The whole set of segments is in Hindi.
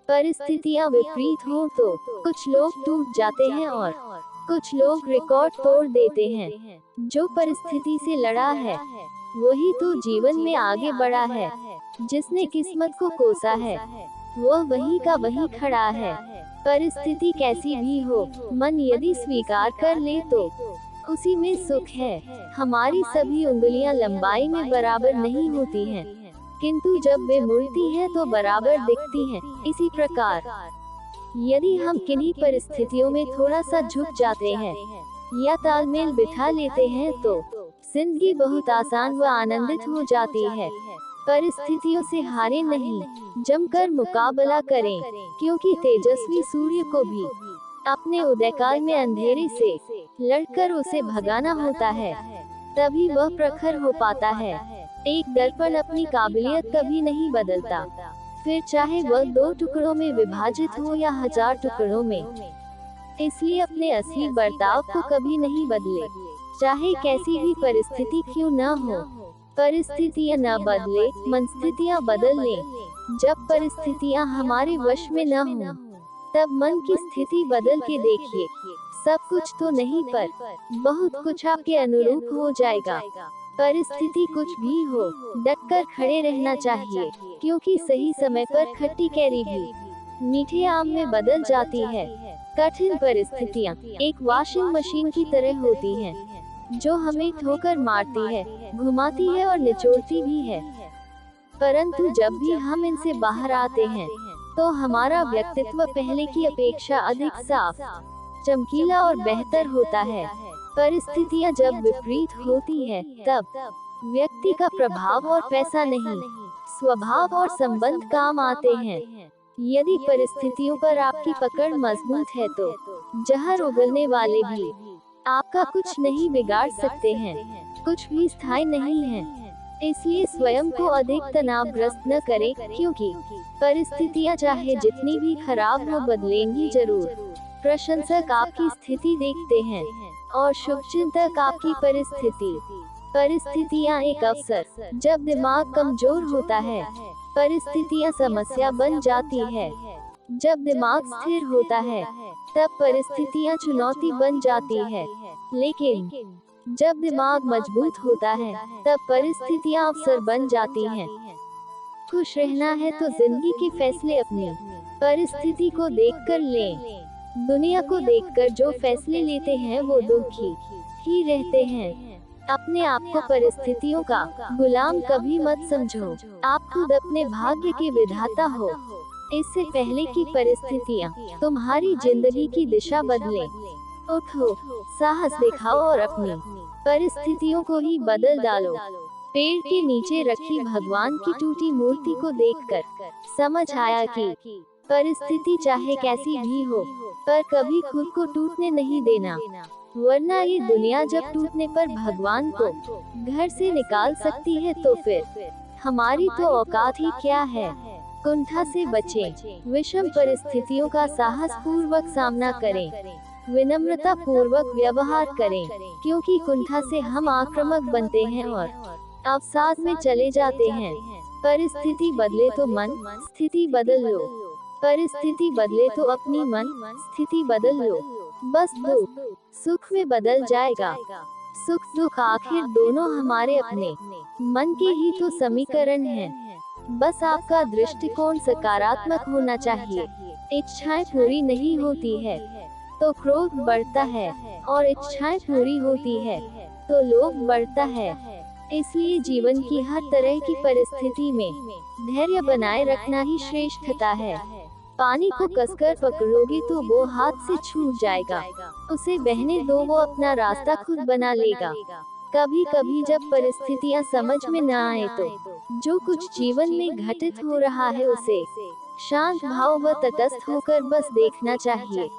परिस्थितियाँ विपरीत हो तो कुछ लोग टूट जाते हैं और कुछ लोग रिकॉर्ड तोड़ देते हैं। जो परिस्थिति से लड़ा है वही तो जीवन में आगे बढ़ा है। जिसने किस्मत को कोसा है वह वही का वही खड़ा है। परिस्थिति कैसी भी हो, मन यदि स्वीकार कर ले तो उसी में सुख है। हमारी सभी उंगलियां लंबाई में बराबर नहीं होती हैं, किंतु जब वे मुड़ती हैं तो बराबर दिखती हैं। इसी प्रकार यदि हम किन्हीं परिस्थितियों में थोड़ा सा झुक जाते हैं या तालमेल बिठा लेते हैं तो जिंदगी बहुत आसान व आनंदित हो जाती है। परिस्थितियों से हारे नहीं, जमकर मुकाबला करें, क्योंकि तेजस्वी सूर्य को भी अपने उदयकाल में अंधेरे से लड़कर उसे भगाना होता है, तभी वह प्रखर हो पाता है। एक दर्पण अपनी काबिलियत कभी नहीं बदलता, फिर चाहे वह 2 टुकड़ों में विभाजित हो या 1000 टुकड़ों में। इसलिए अपने असली बर्ताव को कभी नहीं बदले, चाहे कैसी भी परिस्थिति क्यों न हो। परिस्थितियाँ न बदले, मनस्थितियाँ बदल लें। जब परिस्थितियाँ हमारे वश में न हो तब मन की स्थिति बदल के देखिए। सब कुछ तो नहीं पर बहुत कुछ आपके अनुरूप हो जाएगा। परिस्थिति कुछ भी हो, डटकर खड़े रहना चाहिए, क्योंकि सही समय पर खट्टी कैरी भी मीठे आम में बदल जाती है। कठिन परिस्थितियाँ एक वॉशिंग मशीन की तरह होती हैं, जो हमें ठोकर मारती है, घुमाती है और निचोड़ती भी है। परंतु जब भी हम इनसे बाहर आते हैं तो हमारा व्यक्तित्व पहले की अपेक्षा अधिक साफ, चमकीला और बेहतर होता है। परिस्थितियाँ जब विपरीत होती है तब व्यक्ति का प्रभाव और पैसा नहीं, स्वभाव और संबंध काम आते हैं। यदि परिस्थितियों पर आपकी पकड़ मजबूत है तो जहर उगलने वाले भी आपका कुछ नहीं बिगाड़ सकते हैं। कुछ भी स्थायी नहीं है, इसलिए स्वयं को अधिक तनावग्रस्त न करें, क्योंकि परिस्थितियाँ चाहे जितनी भी खराब हो बदलेंगी जरूर। प्रशंसक आपकी स्थिति देखते हैं और शुभचिंतक आपकी परिस्थिति। परिस्थितियाँ एक अवसर, जब दिमाग कमजोर होता है परिस्थितियाँ समस्या बन जाती है। जब दिमाग स्थिर होता है तब परिस्थितियाँ चुनौती बन जाती है, लेकिन जब दिमाग मजबूत होता है तब परिस्थितियाँ अवसर बन जाती हैं। खुश रहना है तो जिंदगी के फैसले अपनी परिस्थिति को देखकर लें। दुनिया को देखकर जो फैसले लेते हैं वो दुखी ही रहते हैं। अपने आप को परिस्थितियों का गुलाम कभी मत समझो। आप खुद अपने भाग्य के विधाता हो। इससे पहले की परिस्थितियाँ तुम्हारी जिंदगी की दिशा बदले, उठो, साहस दिखाओ और अपनी परिस्थितियों को ही बदल डालो। पेड़ के नीचे रखी भगवान की टूटी मूर्ति को देखकर समझ आया कि परिस्थिति चाहे कैसी भी हो, पर कभी खुद को टूटने नहीं देना, वरना ये दुनिया जब टूटने पर भगवान को घर से निकाल सकती है तो फिर हमारी तो औकात ही क्या है। कुंठा से बचें, विषम परिस्थितियों का साहस पूर्वक सामना करें, विनम्रता पूर्वक व्यवहार करें, क्योंकि कुंठा से हम आक्रामक बनते हैं और अवसाद में चले जाते हैं। परिस्थिति बदले तो मन स्थिति बदल लो, परिस्थिति बदले तो अपनी मन स्थिति बदल लो। बस दुख सुख में बदल जाएगा। सुख दुख आखिर दोनों हमारे अपने मन के ही तो समीकरण हैं। बस आपका दृष्टिकोण सकारात्मक होना चाहिए। इच्छाएं पूरी नहीं होती है तो क्रोध बढ़ता है, और इच्छाएं पूरी होती है तो लोभ बढ़ता है। इसलिए जीवन की हर तरह की परिस्थिति में धैर्य बनाए रखना ही श्रेष्ठता है। पानी को कसकर पकड़ोगे तो वो हाथ से छूट जाएगा, उसे बहने दो, वो अपना रास्ता खुद बना लेगा। कभी कभी जब परिस्थितियाँ समझ में न आए तो जो कुछ जीवन में घटित हो रहा है उसे शांत भाव व तटस्थ होकर बस देखना चाहिए।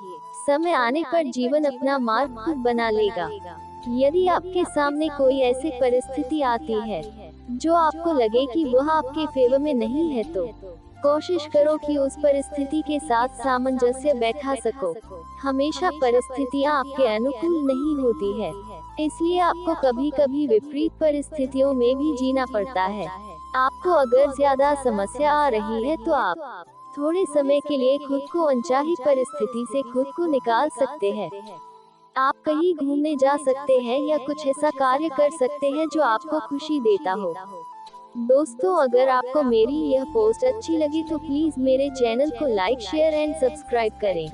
समय आने पर जीवन अपना मार्ग खुद बना लेगा। यदि आपके सामने कोई ऐसी परिस्थिति आती है जो आपको लगे कि वह आपके फेवर में नहीं है तो कोशिश करो कि उस परिस्थिति के साथ सामंजस्य बैठा सको। हमेशा परिस्थितियाँ आपके अनुकूल नहीं होती है, इसलिए आपको कभी कभी विपरीत परिस्थितियों में भी जीना पड़ता है। आपको अगर ज्यादा समस्या आ रही है तो आप थोड़े समय के लिए खुद को अनचाही परिस्थिति से खुद को निकाल सकते हैं। आप कहीं घूमने जा सकते हैं या कुछ ऐसा कार्य कर सकते हैं जो आपको खुशी देता हो। दोस्तों, अगर आपको मेरी यह पोस्ट अच्छी लगी तो प्लीज मेरे चैनल को लाइक, शेयर एंड सब्सक्राइब करें।